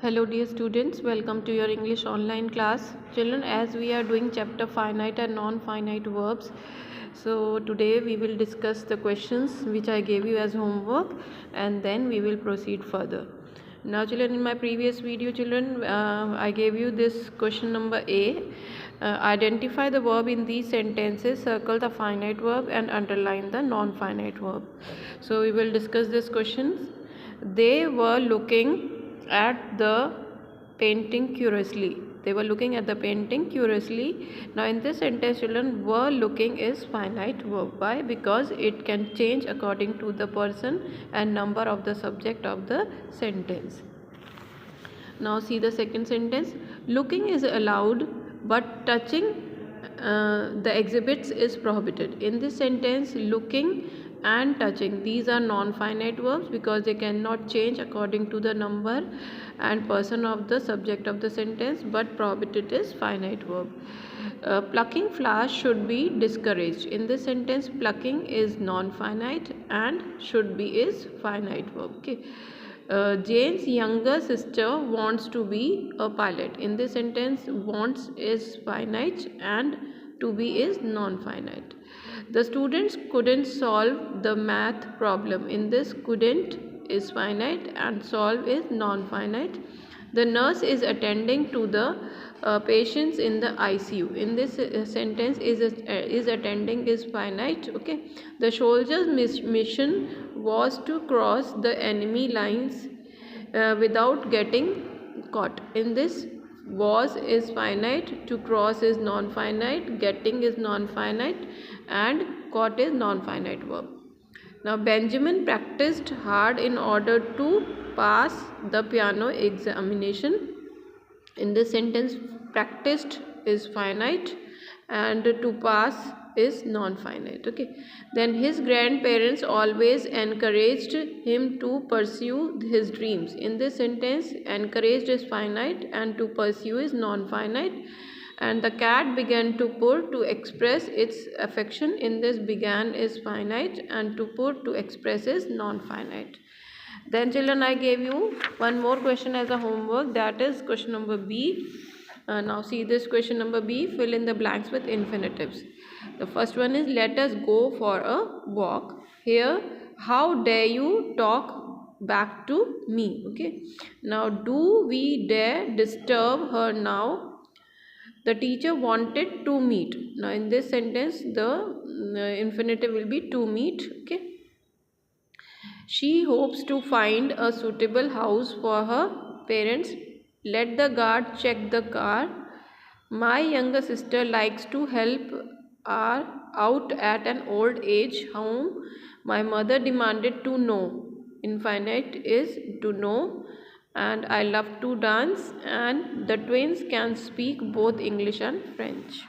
Hello dear students, welcome to your English online class. Children, as we are doing chapter finite and non-finite verbs, so today we will discuss the questions which I gave you as homework and then we will proceed further. Now children, in my previous video children, I gave you this question number A. Identify the verb in these sentences, circle the finite verb and underline the non-finite verb. So we will discuss this questions. They were looking at the painting curiously. They were looking at the painting curiously. Now in this sentence children, were looking is finite verb. Why? Because it can change according to the person and number of the subject of the sentence. Now see the second sentence. Looking is allowed but touching the exhibits is prohibited. In this sentence, looking and touching, these are non-finite verbs because they cannot change according to the number and person of the subject of the sentence, but prohibited is finite verb. Plucking flowers should be discouraged. In this sentence, plucking is non-finite and should be is finite verb. Okay. Jane's younger sister wants to be a pilot. In this sentence, wants is finite and to be is non-finite. The students couldn't solve the math problem. In this, couldn't is finite and solve is non-finite. The nurse is attending to the patients in the ICU. In this sentence, is attending is finite. Okay. The soldiers' mission was to cross the enemy lines without getting caught. In this, was is finite, to cross is non-finite, getting is non-finite and caught is non-finite verb. Now Benjamin practiced hard in order to pass the piano examination. In this sentence, practiced is finite and to pass is non-finite. Okay. Then his grandparents always encouraged him to pursue his dreams. In this sentence, encouraged is finite and to pursue is non-finite. And the cat began to purr to express its affection. In this, began is finite and to purr to express is non-finite. Then children, I gave you one more question as a homework, that is question number B. Now see this question number B, fill in the blanks with infinitives. The first one is, let us go for a walk. Here, how dare you talk back to me? Okay. Now, do we dare disturb her now? The teacher wanted to meet. Now in this sentence, the infinitive will be to meet. Okay. She hopes to find a suitable house for her parents. Let the guard check the car. My younger sister likes to help her out at an old age home. My mother demanded to know. Infinite is to know. And I love to dance. And the twins can speak both English and French.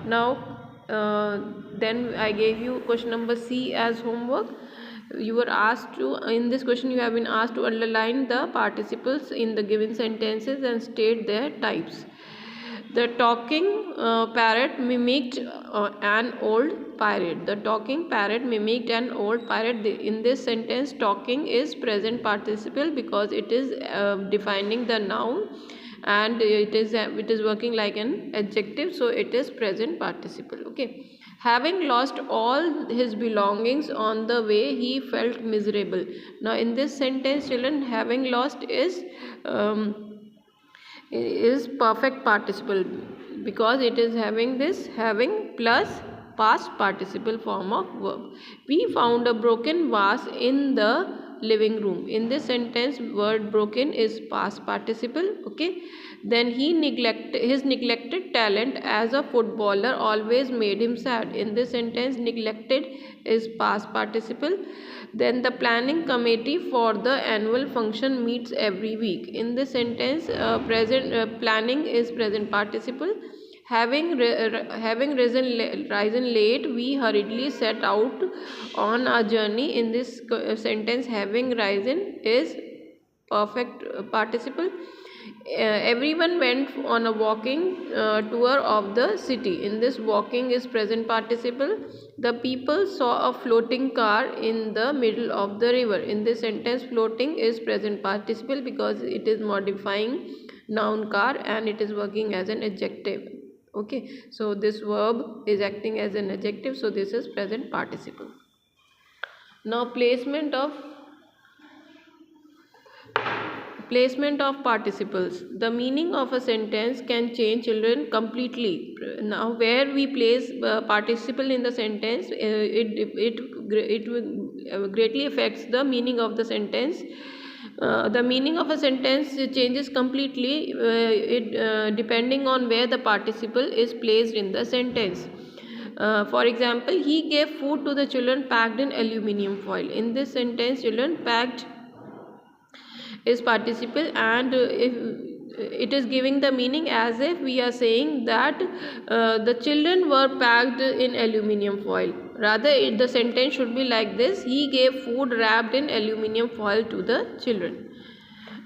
Now, then I gave you question number C as homework. You were asked to, in this question you have been asked to underline the participles in the given sentences and state their types. The talking parrot mimicked an old pirate. The talking parrot mimicked an old pirate. In this sentence, talking is present participle because it is defining the noun and it is working like an adjective, so it is present participle. Okay. Having lost all his belongings on the way, he felt miserable. Now in this sentence children, having lost is perfect participle because it is having this having plus past participle form of verb. We found a broken vase in the living room. In this sentence, word broken is past participle. Okay. Then his neglected talent as a footballer always made him sad. In this sentence, neglected is past participle. Then the planning committee for the annual function meets every week. In this sentence, planning is present participle. Having risen late, we hurriedly set out on our journey. In this sentence, having risen is perfect participle. Everyone went on a walking tour of the city. In this, walking is present participle. The people saw a floating car in the middle of the river. In this sentence, floating is present participle because it is modifying noun car and it is working as an adjective. Okay, so this verb is acting as an adjective, so this is present participle. Now placement of participles. The meaning of a sentence can change, children, completely. Now where we place participle in the sentence, it greatly affects the meaning of the sentence. The meaning of a sentence changes completely depending on where the participle is placed in the sentence. For example, he gave food to the children packed in aluminium foil. In this sentence, children, packed is participle, and if it is giving the meaning as if we are saying that the children were packed in aluminium foil. Rather, the sentence should be like this: he gave food wrapped in aluminium foil to the children.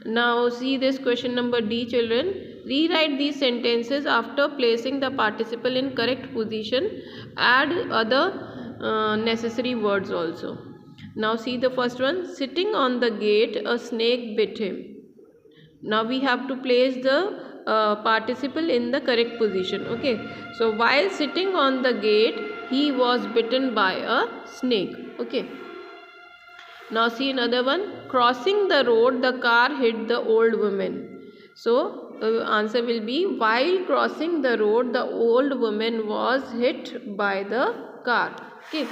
Now see this question number D, children. Rewrite these sentences after placing the participle in correct position. Add other necessary words also. Now see the first one. Sitting on the gate, a snake bit him. Now we have to place the participle in the correct position. Okay, so while sitting on the gate, he was bitten by a snake. Okay, now see another one. Crossing the road, the car hit the old woman. So answer will be, while crossing the road, the old woman was hit by the car. Okay,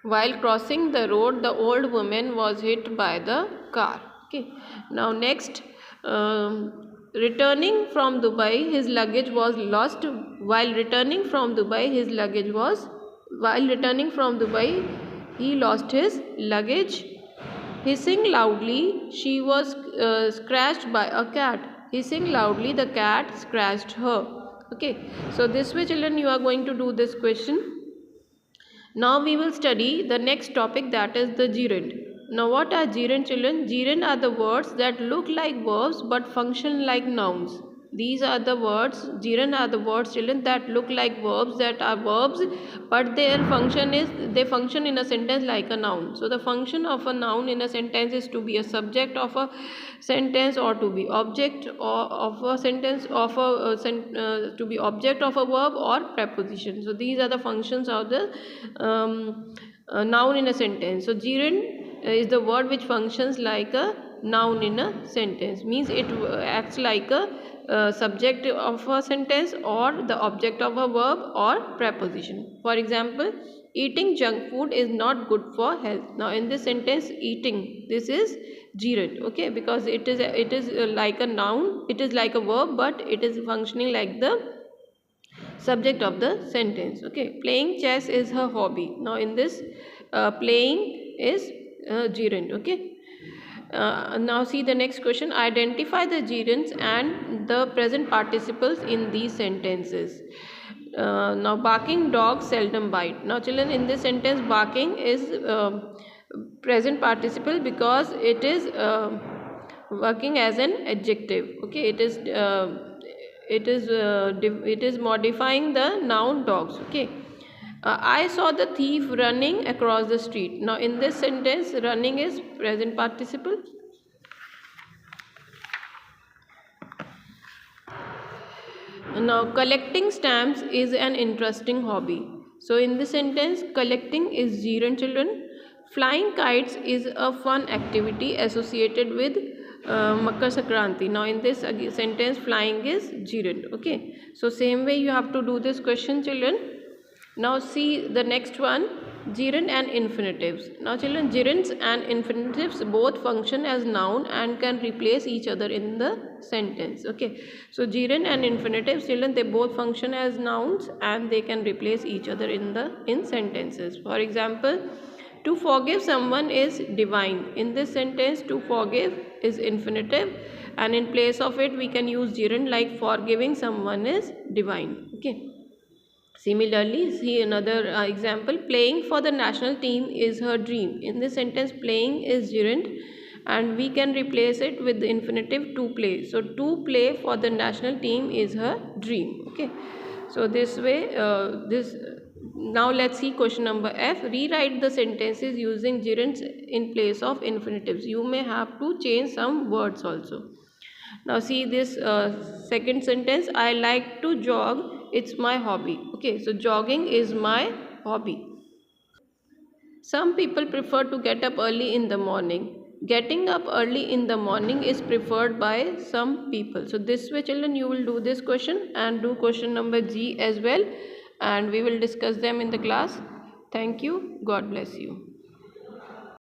while crossing the road, the old woman was hit by the car. Okay. Now next, returning from Dubai, his luggage was lost. While returning from Dubai, he lost his luggage. Hissing loudly, she was scratched by a cat. Hissing loudly, the cat scratched her. Okay. So this way, children, you are going to do this question. Now we will study the next topic, that is the gerund. Now what are gerund, children? Gerund are the words that look like verbs but function like nouns. These are the words, gerund are the words, children, that look like verbs, that are verbs, but their function is, they function in a sentence like a noun. So the function of a noun in a sentence is to be a subject of a sentence, or to be object of a sentence, of to be object of a verb or preposition. So these are the functions of the noun in a sentence. So gerund is the word which functions like a noun in a sentence, means it acts like a subject of a sentence or the object of a verb or preposition. For example, eating junk food is not good for health. Now in this sentence, eating, this is gerund. Okay, because it is like a noun, it is like a verb, but it is functioning like the subject of the sentence. Okay, playing chess is her hobby. Now in this, playing is gerund. Okay. Now see the next question. Identify the gerunds and the present participles in these sentences. Now barking dogs seldom bite. Now children, in this sentence, barking is present participle because it is working as an adjective. Okay, it is modifying the noun dogs. Okay. I saw the thief running across the street. Now in this sentence, running is present participle. Now collecting stamps is an interesting hobby. So in this sentence, collecting is gerund, children. Flying kites is a fun activity associated with Makar Sankranti. Now in this sentence, flying is gerund. Okay, so same way you have to do this question, children. Now see the next one, gerund and infinitives. Now children, gerunds and infinitives both function as noun and can replace each other in the sentence. Okay, so gerund and infinitives, children, they both function as nouns and they can replace each other in sentences. For example, to forgive someone is divine. In this sentence, to forgive is infinitive, and in place of it we can use gerund like forgiving someone is divine. Okay. Similarly, see another example. Playing for the national team is her dream. In this sentence, playing is gerund and we can replace it with the infinitive to play. So to play for the national team is her dream. Okay, so this way this now let's see question number F. Rewrite the sentences using gerunds in place of infinitives. You may have to change some words also. Now see this second sentence, I like to jog, it's my hobby. Okay, so jogging is my hobby. Some people prefer to get up early in the morning. Getting up early in the morning is preferred by some people. So this way children, you will do this question and do question number G as well, and we will discuss them in the class. Thank you. God bless you.